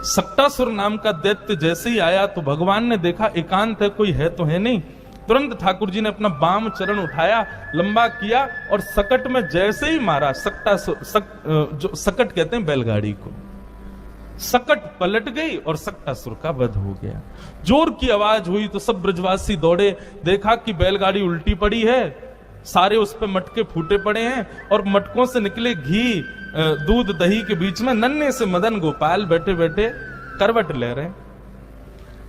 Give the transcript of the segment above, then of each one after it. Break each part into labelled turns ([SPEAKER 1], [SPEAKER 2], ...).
[SPEAKER 1] सक्टासुर नाम का दैत्य जैसे ही आया तो भगवान ने देखा एकांत है, कोई है तो है नहीं। तुरंत ठाकुर जी ने अपना बाम चरण उठाया, लंबा किया और सकट में जैसे ही मारा, जो सकट कहते हैं बैलगाड़ी को, सकट पलट गई और सक्टासुर का वध हो गया। जोर की आवाज हुई तो सब ब्रजवासी दौड़े, देखा कि बैलगाड़ी उल्टी पड़ी है, सारे उस पे मटके फूटे पड़े हैं और मटकों से निकले घी दूध दही के बीच में नन्हे से मदन गोपाल बैठे बैठे करवट ले रहे हैं।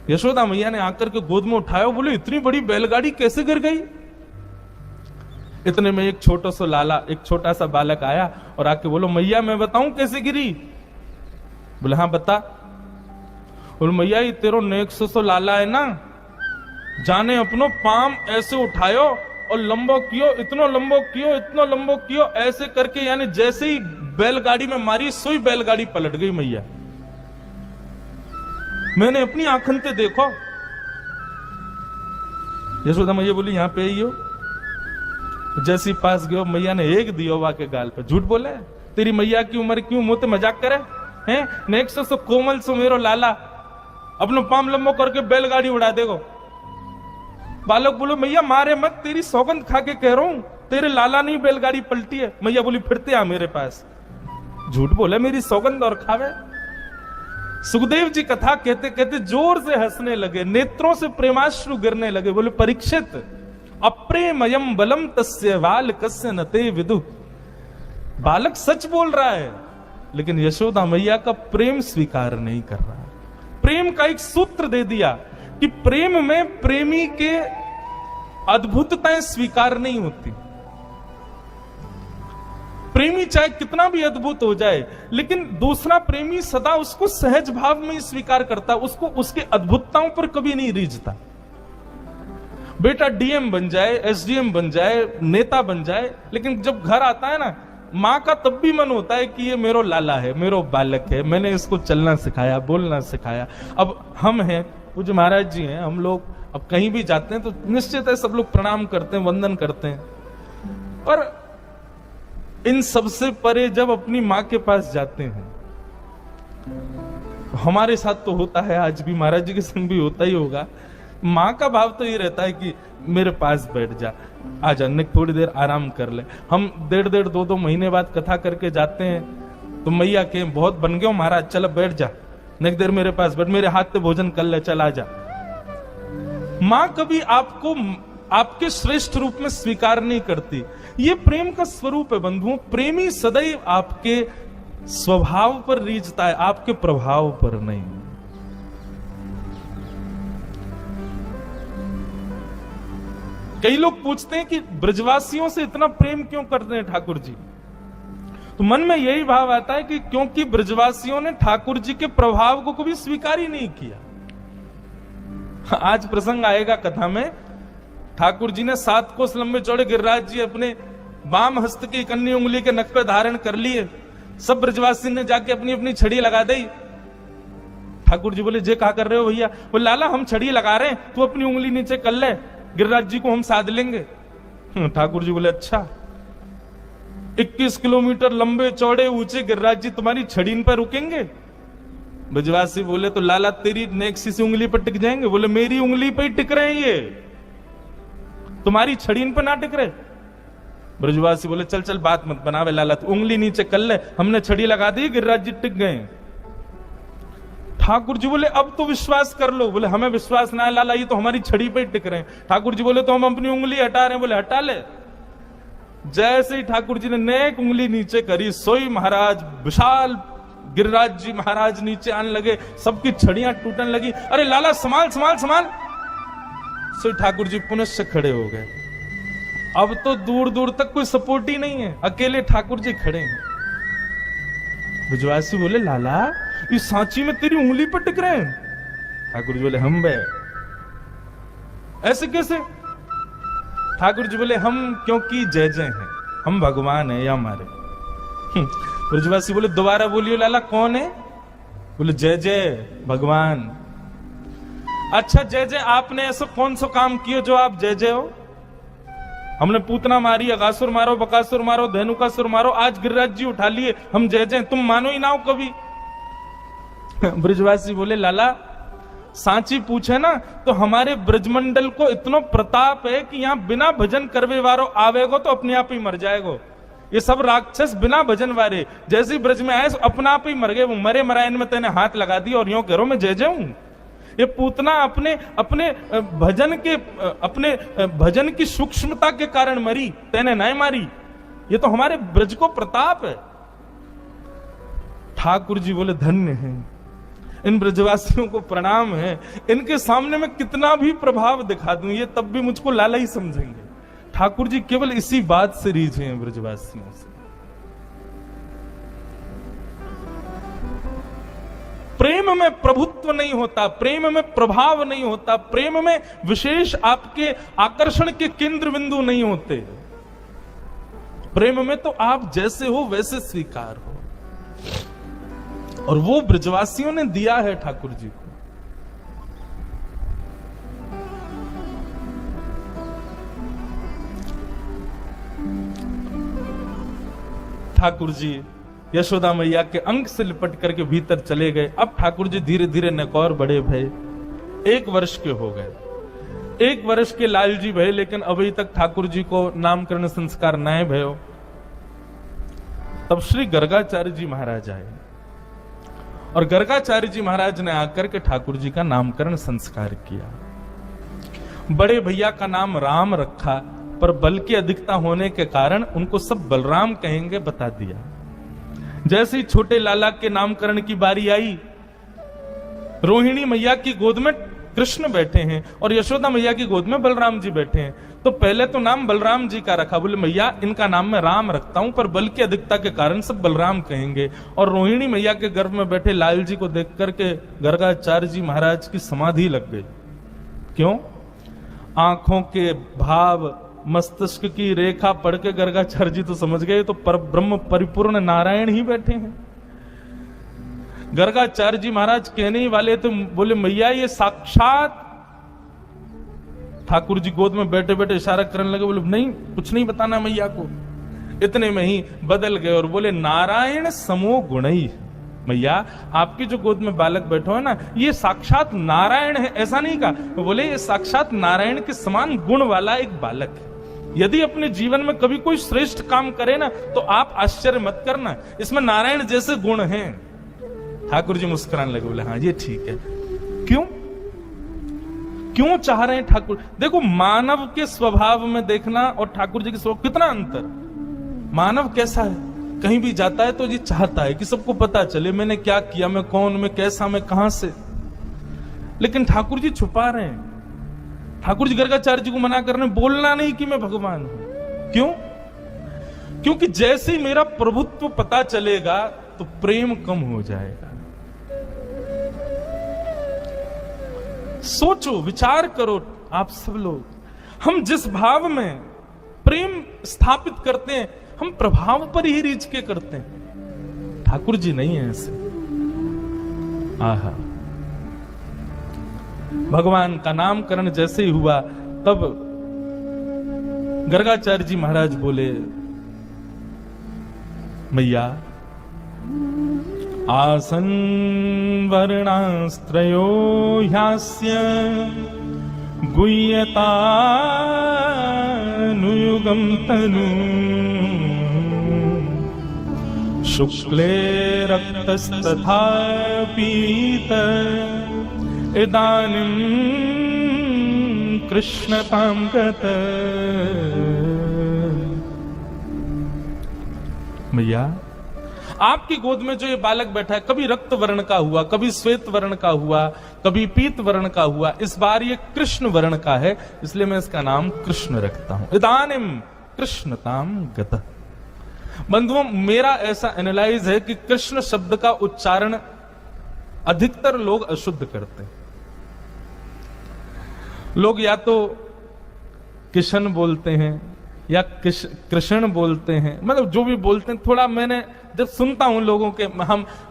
[SPEAKER 1] यशोदा मैया ने आकर के गोद में उठाया, बोले इतनी बड़ी बैलगाड़ी कैसे गिर गई। इतने में एक छोटा सा लाला, एक छोटा सा बालक आया और आके बोलो मैया मैं बताऊं कैसे गिरी। बोले हाँ बता। बोले मैया ये तेरो नेक सो लाला है ना, जाने अपनो पाम ऐसे उठायो और लंबो कियो, इतनो लंबो कियो, इतनो लंबो कियो, ऐसे करके यानी जैसे ही बैलगाड़ी में मारी सोई बैलगाड़ी पलट गई मैया। मैंने अपनी आंखन से देखो। यशोदा मैया बोली यहाँ पे ही हो। जैसी पास गयो मैया ने एक दियोवा के गाल पे। झूठ बोले, तेरी मैया की उम्र क्यों मुंह मजाक करे हैं। नेक्स्ट सो कोमल सो मेरो लाला, अपनो पाम लंबो करके बैलगाड़ी उड़ा देगो। बालक बोलो मैया मारे मत, तेरी सौगंध खा के कह रहा हूं, तेरे लाला नहीं बैलगाड़ी पलटी है। मैया बोली फिरते आ मेरे पास। झूठ बोले मेरी सौगंध और खावे। सुखदेव जी कथा कहते कहते जोर से हंसने लगे, नेत्रों से प्रेमाश्रु गिरने लगे। बोले परीक्षित अप्रेमयम बलम तस्य वाल कस्य नते विदु। बालक सच बोल रहा है लेकिन यशोदा मैया का प्रेम स्वीकार नहीं कर रहा। प्रेम का एक सूत्र दे दिया कि प्रेम में प्रेमी के अद्भुतताएं स्वीकार नहीं होती। प्रेमी चाहे कितना भी अद्भुत हो जाए लेकिन दूसरा प्रेमी सदा उसको सहज भाव में स्वीकार करता, उसको उसके अद्भुतताओं पर कभी नहीं रीझता। बेटा डीएम बन जाए, एसडीएम बन जाए, नेता बन जाए, लेकिन जब घर आता है ना माँ का तब भी मन होता है कि ये मेरो लाला है, मेरो बालक है, मैंने इसको चलना सिखाया, बोलना सिखाया। अब हम हैं, पूज्य महाराज जी हैं, हम लोग अब कहीं भी जाते हैं तो निश्चित है सब लोग प्रणाम करते हैं, वंदन करते हैं, पर इन सबसे परे जब अपनी माँ के पास जाते हैं, हमारे साथ तो होता है, आज भी महाराज जी के संग भी होता ही होगा, माँ का भाव तो ये रहता है कि मेरे पास बैठ जा, आजा, थोड़ी देर आराम कर ले। हम 1.5 2 महीने बाद कथा करके जाते हैं तो मैया के बहुत बन गए हो महाराज, चल बैठ जा, नेक देर मेरे पास बैठ, मेरे हाथ पे भोजन कर ले, चल आजा। माँ कभी आपको आपके श्रेष्ठ रूप में स्वीकार नहीं करती। ये प्रेम का स्वरूप है बंधुओं। प्रेमी सदैव आपके स्वभाव पर रीझता है, आपके प्रभाव पर नहीं। कई लोग पूछते हैं कि ब्रजवासियों से इतना प्रेम क्यों करते हैं ठाकुर जी, तो मन में यही भाव आता है कि क्योंकि ब्रजवासियों ने ठाकुर जी के प्रभाव को कभी स्वीकार ही नहीं किया। आज प्रसंग आएगा कथा में, ठाकुर जी ने 7 कोस लंबे चौड़े गिरिराज जी अपने वाम हस्त की कन्नी उंगली के नख पे धारण कर लिए। सब ब्रजवासी ने जाके अपनी अपनी छड़ी लगा दी। ठाकुर जी बोले जे कहा कर रहे हो भैया। बोले लाला हम छड़ी लगा रहे हैं, तू अपनी उंगली नीचे कर ले, गिरिराज जी को हम साध लेंगे। ठाकुर जी बोले अच्छा। 21 किलोमीटर लंबे चौड़े ऊंचे गिरिराज जी तुम्हारी छड़ी पर रुकेंगे? ब्रजवासी बोले तो लाला तेरी नेक सी उंगली पर टिक जाएंगे। बोले मेरी उंगली पर ही टिक रहे हैं ये, तुम्हारी छड़ी पर ना टिक रहे। ब्रजवासी बोले चल चल बात मत बनावे लाला, तू उंगली नीचे कर ले, हमने छड़ी लगा दी, गिरिराज जी टिक गए। ठाकुर जी बोले अब तो विश्वास कर लो। बोले हमें विश्वास ना है लाला, ये तो हमारी छड़ी पे ही टिक रहे हैं। ठाकुर जी बोले तो हम अपनी उंगली हटा रहे हैं। बोले हटा ले। जैसे ही ठाकुर जी ने नेक उंगली नीचे करी, सोई महाराज विशाल गिरिराज जी महाराज नीचे आने लगे, सबकी छड़ियां टूटने लगी। अरे लाला संभाल संभाल संभाल। सोई ठाकुर जी पुनः खड़े हो गए। अब तो दूर दूर तक कोई सपोर्ट ही नहीं है, अकेले ठाकुर जी खड़े हैं। ब्रजवासी बोले लाला ये सांची में तेरी उंगली पर टिक रहे हैं? ठाकुर जी बोले हम बे ऐसे कैसे? ठाकुर जी बोले हम क्योंकि जय जय हैं, हम भगवान है या हमारे। ब्रजवासी बोले दोबारा बोलियो लाला कौन है? बोले जय जय भगवान। अच्छा जय जय, आपने ऐसा कौन सा काम किया जो आप जय जय हो? हमने पूतना मारी, अगासुर मारो, बकासुर मारो, धेनुकासुर मारो, आज गिरिराज जी उठा लिए, हम जय जय, तुम मानो ही ना हो कभी। ब्रजवासी बोले लाला सांची पूछे ना तो हमारे ब्रजमंडल को इतना प्रताप है कि यहाँ बिना भजन करवे वारो आवेगो तो अपने आप ही मर जाएगो। ये सब राक्षस बिना भजन वाले जैसे ही ब्रज में आए अपने आप ही मर गए। वो मरे मरायन में तेने हाथ लगा दी और यूं घरों में जय जाऊं। ये पूतना अपने अपने भजन की सूक्ष्मता के कारण मरी, तेने नहीं मारी। ये तो हमारे ब्रज को प्रताप है। ठाकुर जी बोले धन्य है, इन ब्रजवासियों को प्रणाम है। इनके सामने मैं कितना भी प्रभाव दिखा दूं ये तब भी मुझको लाला ही समझेंगे। ठाकुर जी केवल इसी बात से रीझे हैं ब्रजवासियों से। प्रेम में प्रभुत्व नहीं होता, प्रेम में प्रभाव नहीं होता, प्रेम में विशेष आपके आकर्षण के केंद्र बिंदु नहीं होते। प्रेम में तो आप जैसे हो वैसे स्वीकार हो, और वो ब्रजवासियों ने दिया है ठाकुर जी को। ठाकुर जी यशोदा मैया के अंग से लिपट करके भीतर चले गए। अब ठाकुर जी धीरे धीरे नकौर बड़े भय, 1 वर्ष के हो गए। 1 वर्ष के लाल जी भय, लेकिन अभी तक ठाकुर जी को नामकरण संस्कार न भयो। तब श्री गर्गाचार्य जी महाराज आए और गर्गाचार्य जी महाराज ने आकर के ठाकुर जी का नामकरण संस्कार किया। बड़े भैया का नाम राम रखा, पर बल की अधिकता होने के कारण उनको सब बलराम कहेंगे बता दिया। जैसे ही छोटे लाला के नामकरण की बारी आई, रोहिणी मैया की गोद में कृष्ण बैठे हैं और यशोदा मैया की गोद में बलराम जी बैठे हैं। तो पहले तो नाम बलराम जी का रखा, बोले मैया इनका नाम मैं राम रखता हूं, पर बल की अधिकता के कारण सब बलराम कहेंगे। और रोहिणी मैया के गर्भ में बैठे लाल जी को देख करके गर्गाचार्य जी महाराज की समाधि लग गई। क्यों? आंखों के भाव, मस्तिष्क की रेखा पढ़ के गर्गाचार्य जी तो समझ गए तो पर ब्रह्म परिपूर्ण नारायण ही बैठे हैं। गर्गाचार्य जी महाराज कहने ही वाले थे, बोले मैया ये साक्षात, ठाकुर जी गोद में बैठे बैठे इशारा करने लगे, बोले नहीं कुछ नहीं बताना मैया को। इतने में ही बदल गए और बोले नारायण समो गुणई। मैया आपकी जो गोद में बालक बैठो है ना, ये साक्षात नारायण है। ऐसा नहीं कहा, बोले ये साक्षात नारायण के समान गुण वाला एक बालक है। यदि अपने जीवन में कभी कोई श्रेष्ठ काम करे ना तो आप आश्चर्य मत करना, इसमें नारायण जैसे गुण हैं। ठाकुर जी मुस्कुराने लगे, बोले हाँ ये ठीक है। क्यों चाह रहे हैं ठाकुर? देखो मानव के स्वभाव में देखना और ठाकुर जी के स्वभाव कितना अंतर। मानव कैसा है, कहीं भी जाता है तो ये चाहता है कि सबको पता चले मैंने क्या किया, मैं कौन, मैं कैसा, मैं कहां से। लेकिन ठाकुर जी छुपा रहे हैं। ठाकुर जी गर्गाचार्य जी को मना कर रहे हैं, बोलना नहीं कि मैं भगवान हूं। क्यों? क्योंकि जैसे ही मेरा प्रभुत्व पता चलेगा तो प्रेम कम हो जाएगा। सोचो, विचार करो आप सब लोग, हम जिस भाव में प्रेम स्थापित करते हैं हम प्रभाव पर ही रीच के करते हैं। ठाकुर जी नहीं है ऐसे। आहा, भगवान का नामकरण जैसे ही हुआ तब गर्गाचार्य जी महाराज बोले मैया आसन वर्णास्त्रयो ह्यास्य गुह्यतानुयुगं तनु शुक्ले रक्तस्तथा पीत इदानीं कृष्णतां गत। मैया आपकी गोद में जो ये बालक बैठा है कभी रक्त वर्ण का हुआ, कभी श्वेत वर्ण का हुआ, कभी पीत वर्ण का हुआ, इस बार ये कृष्ण वर्ण का है, इसलिए मैं इसका नाम कृष्ण रखता हूं। इदानीं कृष्णतां गतः। बंधुओं, मेरा ऐसा एनालाइज है कि कृष्ण शब्द का उच्चारण अधिकतर लोग अशुद्ध करते हैं। लोग या तो किशन बोलते हैं या कृष्ण बोलते हैं, मतलब जो भी बोलते हैं। थोड़ा मैंने जब सुनता हूं लोगों के,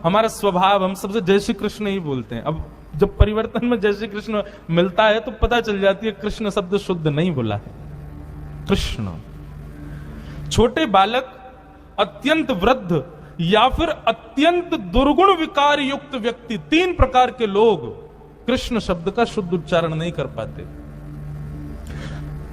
[SPEAKER 1] हमारा स्वभाव, हम सबसे जय श्री कृष्ण ही बोलते हैं। अब जब परिवर्तन में जय श्री कृष्ण मिलता है तो पता चल जाती है कृष्ण शब्द शुद्ध नहीं बोला है। कृष्ण, छोटे बालक, अत्यंत वृद्ध, या फिर अत्यंत दुर्गुण विकार युक्त व्यक्ति, 3 प्रकार के लोग कृष्ण शब्द का शुद्ध उच्चारण नहीं कर पाते।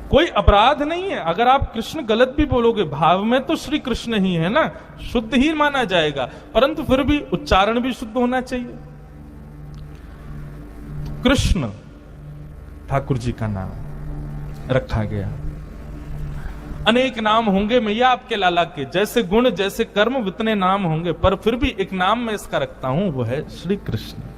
[SPEAKER 1] कोई अपराध नहीं है अगर आप कृष्ण गलत भी बोलोगे, भाव में तो श्री कृष्ण ही है ना, शुद्ध ही माना जाएगा, परंतु फिर भी उच्चारण भी शुद्ध होना चाहिए। कृष्ण ठाकुर जी का नाम रखा गया। अनेक नाम होंगे मैया आपके लाला के, जैसे गुण जैसे कर्म उतने नाम होंगे, पर फिर भी एक नाम मैं इसका रखता हूं, वो है श्री कृष्ण।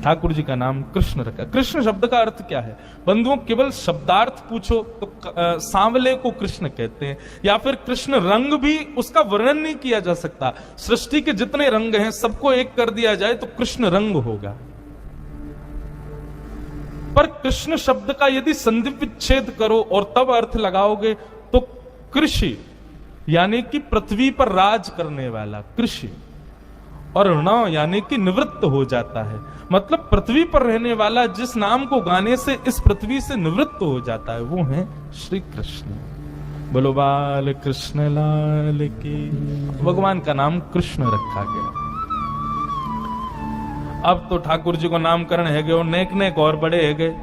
[SPEAKER 1] ठाकुर जी का नाम कृष्ण रखा। कृष्ण शब्द का अर्थ क्या है बंधुओं? केवल शब्दार्थ पूछो तो सांवले को कृष्ण कहते हैं, या फिर कृष्ण रंग भी उसका वर्णन नहीं किया जा सकता। सृष्टि के जितने रंग हैं सबको एक कर दिया जाए तो कृष्ण रंग होगा। पर कृष्ण शब्द का यदि संधि विच्छेद करो और तब अर्थ लगाओगे तो कृषि यानी कि पृथ्वी पर राज करने वाला कृषि, और ण यानी कि निवृत्त हो जाता है, मतलब पृथ्वी पर रहने वाला जिस नाम को गाने से इस पृथ्वी से निवृत्त हो जाता है, वो है श्री कृष्ण। बोलो बाल कृष्ण लाल की। भगवान का नाम कृष्ण रखा गया। अब तो ठाकुर जी को नामकरण है गए और नेक नेक और बड़े है गए,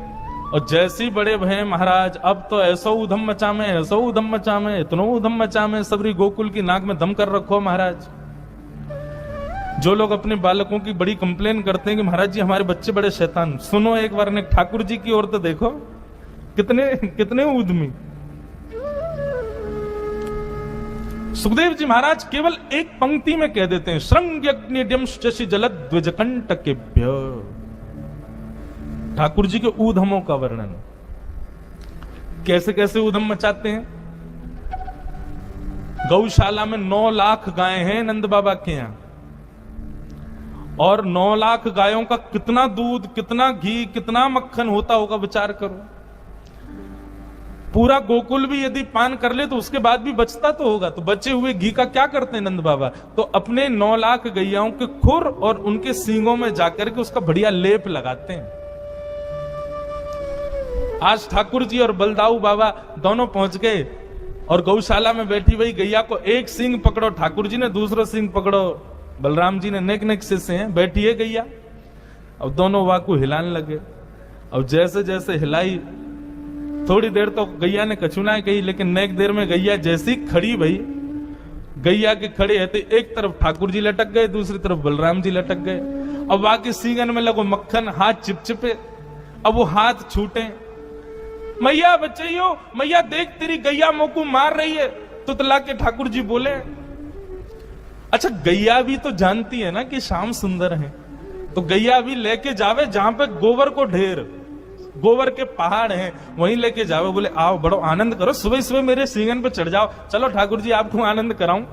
[SPEAKER 1] और जैसी बड़े भय महाराज अब तो ऐसा उधम मचा में, ऐसा उधम मचा में, इतना उधम मचा में, सबरी गोकुल की नाक में दम कर रखो महाराज। जो लोग अपने बालकों की बड़ी कंप्लेन करते हैं कि महाराज जी हमारे बच्चे बड़े शैतान, सुनो एक बार ने ठाकुर जी की ओर तो देखो, कितने कितने उद्यमी। सुखदेव जी महाराज केवल एक पंक्ति में कह देते हैं, श्रृंग्यग्निड्यंश्चि जलद्विजकंटकेभ्य। ठाकुर जी के ऊधमों का वर्णन, कैसे कैसे ऊधम मचाते हैं। गौशाला में 9 लाख गायें हैं नंद बाबा के यहां, और 9 लाख गायों का कितना दूध, कितना घी, कितना मक्खन होता होगा, विचार करो। पूरा गोकुल भी यदि पान कर ले तो उसके बाद भी बचता तो होगा, तो बचे हुए घी का क्या करते हैं नंद बाबा? तो अपने 9 लाख गैयाओं के खुर और उनके सींगों में जाकर के उसका बढ़िया लेप लगाते हैं। आज ठाकुर जी और बलदाऊ बाबा दोनों पहुंच गए और गौशाला में बैठी हुई गैया को एक सींग पकड़ो ठाकुर जी ने, दूसरा सींग पकड़ो बलराम जी ने, नेक नेक से हैं, बैठी है गैया। अब दोनों वाह को हिलाने लगे, अब जैसे जैसे हिलाई थोड़ी देर तो गैया ने कछुनाएं कही, लेकिन नेक देर में गैया जैसी खड़ी भई, गैया के खड़े है तो एक तरफ ठाकुर जी लटक गए, दूसरी तरफ बलराम जी लटक गए। अब बाकी सींगन में लगो मक्खन, हाथ चिपचिपे, अब वो हाथ छूटे। मैया बच्चइयो, मैया देख तेरी गैया मोकू मार रही है, तुतला के ठाकुर जी बोले। अच्छा गैया भी तो जानती है ना कि श्याम सुंदर है, तो गैया भी लेके जावे जहां पे गोबर को ढेर, गोबर के पहाड़ हैं वहीं लेके जावे, बोले आओ बड़ो आनंद करो, सुबह सुबह मेरे सींगन पे चढ़ जाओ, चलो ठाकुर जी आपको आनंद कराऊं।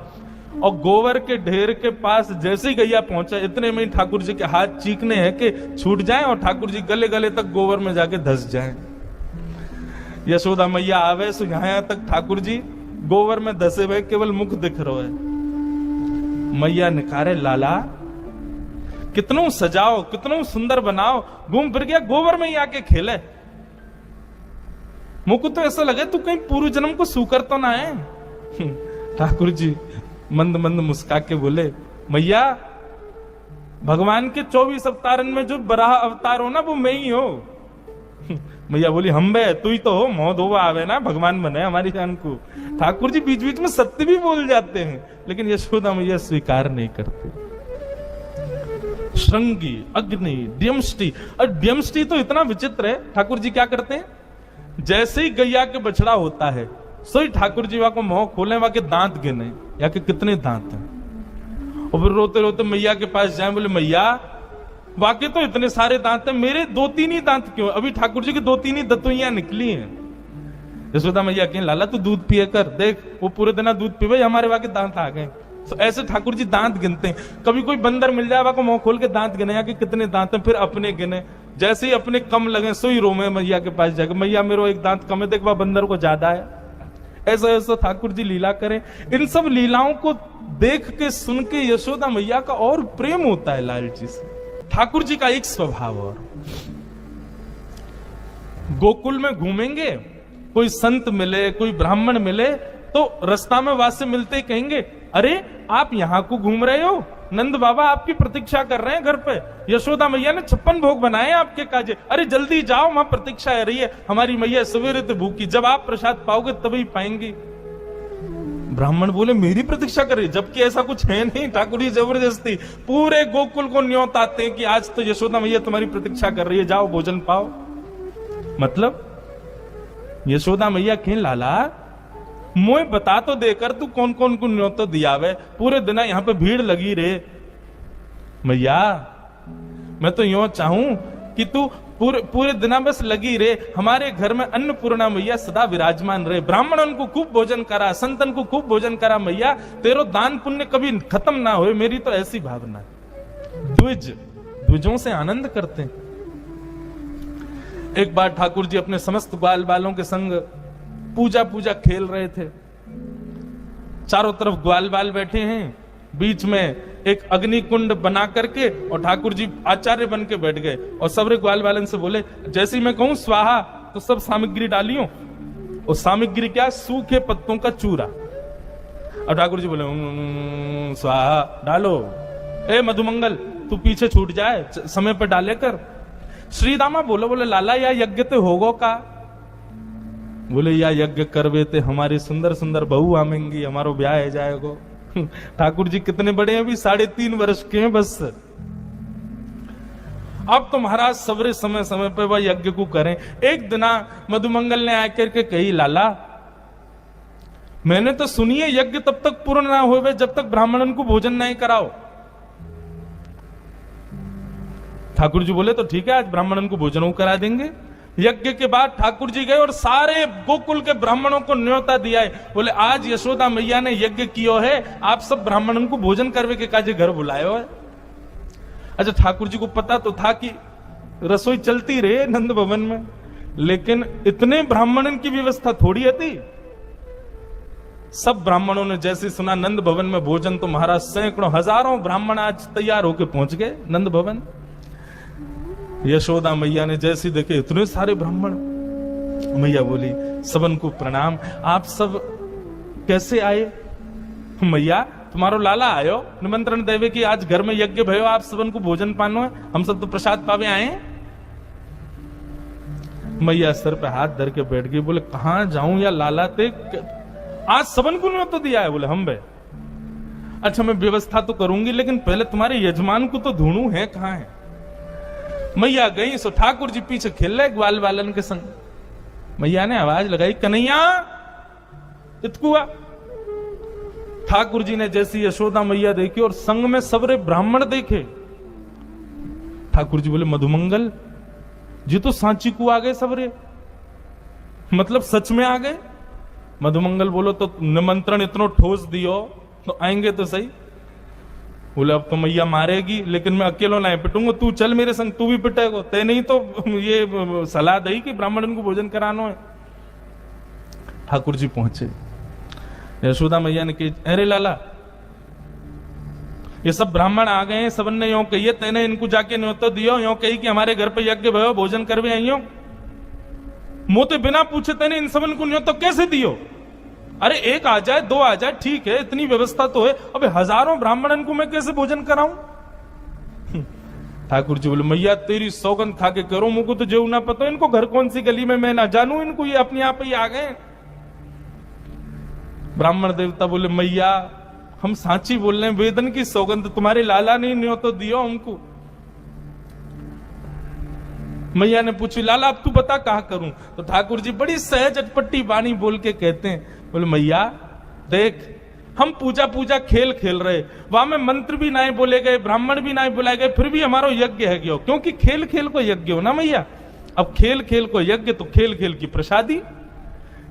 [SPEAKER 1] और गोबर के ढेर के पास जैसे ही गैया पहुंचा, इतने में ही ठाकुर जी के हाथ चीखने हैं कि छूट जाएं और ठाकुर जी गले गले तक गोबर में जाके धस जाएं। यशोदा मैया आवे सो यहां तक ठाकुर जी गोबर में धसे हुए, केवल मुख दिख रहा है। मैया निकारे लाला कितनों सजाओ, कितनों सुंदर बनाओ, घूम फिर गया गोबर में ही आके खेले। मुझको तो ऐसा लगे तू कहीं पूर्व जन्म को सूकर तो ना है। ठाकुर जी मंद मंद मुस्का के बोले, मैया भगवान के 24 अवतारन में जो बराह अवतार हो ना वो मैं ही हो। मैया बोली हम बे तू ही तो हो, मोह धोवा आवे ना भगवान बने हमारी जान को। ठाकुर जी बीच बीच में सत्य भी बोल जाते हैं, लेकिन यशोदा मैया स्वीकार नहीं करते। श्रृंगी, अग्नि, द्यमष्टि, और द्यमष्टि तो इतना विचित्र है। ठाकुर जी क्या करते हैं, जैसे ही गैया के बछड़ा होता है सोई ठाकुर जी को मुंह खोले, वहां के दांत गिने या के कितने दांत हैं, और फिर रोते रोते मैया के पास जाए, बोले मैया वाकई तो इतने सारे दांत हैं, मेरे 2-3 ही दांत क्यों? अभी ठाकुर जी की 2-3 ही दतुइयां निकली हैं। यशोदा मैया कहें लाला तू दूध पिए कर, देख वो पूरे दिन दूध पीवे, हमारे वहां के दांत आ गए। तो ऐसे ठाकुर जी दांत गिनते हैं। कभी कोई बंदर मिल जाए वहां को मुंह खोल के दांत गिने या कि कितने दांत हैं, फिर अपने गिने, जैसे ही अपने कम लगे सोई रोमे मैया के पास जाकर, मैया मेरा एक दांत कम है, देख वह बंदर को ज्यादा है। ऐसा ऐसा ठाकुर जी लीला करें। इन सब लीलाओं को देख के सुन के यशोदा मैया का और प्रेम होता है लाल जी से। ठाकुर जी का एक स्वभाव, और गोकुल में घूमेंगे, कोई संत मिले, कोई ब्राह्मण मिले, तो रास्ता में वासे मिलते ही कहेंगे अरे आप यहाँ को घूम रहे हो, नंद बाबा आपकी प्रतीक्षा कर रहे हैं घर पे, यशोदा मैया ने 56 भोग बनाए आपके काजे, अरे जल्दी जाओ, वहां प्रतीक्षा है रही है हमारी मैया सवेरे तो भूखी, जब आप प्रसाद पाओगे तभी पाएंगी। ब्राह्मण बोले मेरी प्रतीक्षा करे, जबकि ऐसा कुछ है नहीं। ठाकुर जी जबरदस्ती पूरे गोकुल को न्योत आते हैं कि आज तो यशोदा मैया तुम्हारी प्रतीक्षा कर रही है, जाओ भोजन पाओ। मतलब यशोदा मैया कहें लाला मोए बता तो देकर तू कौन कौन को न्योत तो दिया वे, पूरे दिन यहाँ पे भीड़ लगी रे। मैया मैं तो यूं चाहूं कि तू पूरे दिन बस लगी रे, हमारे घर में अन्नपूर्णा मैया सदा विराजमान रहे, ब्राह्मणों को खूब भोजन करा, संतन को खूब भोजन करा मैया, तेरो दान पुण्य कभी खत्म ना हो, मेरी तो ऐसी भावना है। द्विजों से आनंद करते हैं। एक बार ठाकुर जी अपने समस्त ग्वाल बालों के संग पूजा खेल रहे थे, चारों तरफ ग्वाल बाल बैठे हैं, बीच में एक अग्नि कुंड बना करके और ठाकुर जी आचार्य बन के बैठ गए और सबरे ग्वाल बालन से बोले जैसे मैं कहूं स्वाहा तो सब सामग्री डालियो, और सामग्री क्या, सूखे पत्तों का चूरा। और ठाकुर जी बोले स्वाहा डालो, ए मधुमंगल तू पीछे छूट जाए, समय पर डाले कर। श्रीदामा बोले लाला या यज्ञ ते होगो का, बोले या यज्ञ करवे ते हमारी सुंदर सुंदर बहू आमेंगी, हमारो ब्याह है जाएगो। ठाकुर जी कितने बड़े हैं, अभी 3.5 वर्ष के हैं बस। अब तो महाराज सवरे समय समय पे वह यज्ञ को करें। एक दिना मधुमंगल ने आकर के कही लाला मैंने तो सुनिए यज्ञ तब तक पूर्ण ना होवे जब तक ब्राह्मणन को भोजन नहीं कराओ। ठाकुर जी बोले तो ठीक है आज ब्राह्मणन को भोजन करा देंगे। यज्ञ के बाद ठाकुर जी गए और सारे गोकुल के ब्राह्मणों को न्योता दिया है, बोले आज यशोदा मैया ने यज्ञ किया है, आप सब ब्राह्मणों को भोजन करवे के काजे घर बुलाए हो है। अच्छा ठाकुर जी को पता तो था कि रसोई चलती रहे नंद भवन में, लेकिन इतने ब्राह्मणन की व्यवस्था थोड़ी थी। सब ब्राह्मणों ने जैसे सुना नंद भवन में भोजन, तो महाराज सैकड़ों हजारों ब्राह्मण आज तैयार होकर पहुंच गए नंद भवन। यशोदा मैया ने जैसे देखे इतने सारे ब्राह्मण, मैया बोली सबन को प्रणाम, आप सब कैसे आए? मैया तुम्हारो लाला आयो निमंत्रण देवे कि आज घर में यज्ञ भयो, आप सबन को भोजन पानो है, हम सब तो प्रसाद पावे आए। मैया सर पे हाथ धर के बैठ गई, बोले कहां जाऊं या लाला ते, आज सबन को न्योता दिया है। बोले हम बे अच्छा मैं व्यवस्था तो करूंगी, लेकिन पहले तुम्हारे यजमान को तो ढूंढूं है कहां है। मैया गई सो ठाकुर जी पीछे खेल रहे ग्वाल बालन के संग। मैया ने आवाज लगाई कन्हैया इतकुआ। ठाकुर जी ने जैसी यशोदा मैया देखी और संग में सबरे ब्राह्मण देखे, ठाकुर जी बोले मधुमंगल जी तो सांची को आ गए सबरे, मतलब सच में आ गए। मधुमंगल बोलो तो निमंत्रण इतना ठोस दियो तो आएंगे तो सही। बोले अब तो मैया मारेगी, लेकिन मैं अकेला नहीं पिटूंगा, तू चल मेरे संग, तू भी पिटेगा, ते नहीं तो ये सलाह दी कि ब्राह्मण को भोजन कराना है। ठाकुर जी पहुंचे, यशोदा मैया ने कही अरे लाला ये सब ब्राह्मण आ गए हैं, सबन ने यूं कही तेने इनको जाके न्योता दियो, यूं कही कि हमारे घर पे यज्ञ भयो भोजन करवे आइयो। मोते बिना पूछे तेने इन सबन को न्योता कैसे दियो? अरे एक आ जाए दो आ जाए ठीक है, इतनी व्यवस्था तो है, अबे हजारों ब्राह्मणन को मैं कैसे भोजन कराऊं? ठाकुर जी बोले मैया तेरी सौगंध खा के करो, मुझको तो जो ना पता इनको घर कौन सी गली में मैं ना जानू, इनको ये अपने आप ही आ गए। ब्राह्मण देवता बोले मैया हम सांची बोल रहे हैं, वेदन की सौगंध तुम्हारे लाला ने न्यो तो दियो हमको। मैया ने पूछी लाला अब तू बता कहा करूं? तो ठाकुर जी बड़ी सहज अटपट्टी वाणी बोल के कहते हैं, बोले मैया देख हम पूजा खेल खेल रहे, वहां में मंत्र भी नहीं बोले गए, ब्राह्मण भी नहीं बुलाए गए, फिर भी हमारा यज्ञ है क्यों? क्योंकि खेल खेल को यज्ञ हो ना मैया। अब खेल खेल को यज्ञ तो खेल खेल की प्रसादी।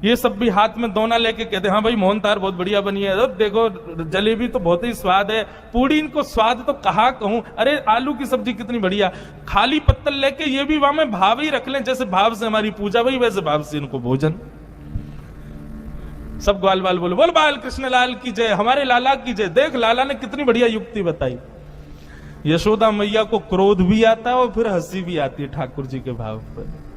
[SPEAKER 1] ये सब भी हाथ में दोना लेके कहते हाँ भाई मोहन तार बहुत बढ़िया बनी है, देखो जलेबी तो बहुत ही स्वाद है, पूड़ी इनको स्वाद तो कहा कहूं, अरे आलू की सब्जी कितनी बढ़िया, खाली पत्तल लेके ये भी वहां में भाव ही रख लें, जैसे भाव से हमारी पूजा भाई वैसे भाव से इनको भोजन। सब ग्वाल बाल बोले बोल बाल कृष्ण लाल की जय, हमारे लाला की जय। देख लाला ने कितनी बढ़िया युक्ति बताई। यशोदा मैया को क्रोध भी आता है और फिर हंसी भी आती है ठाकुर जी के भाव पर।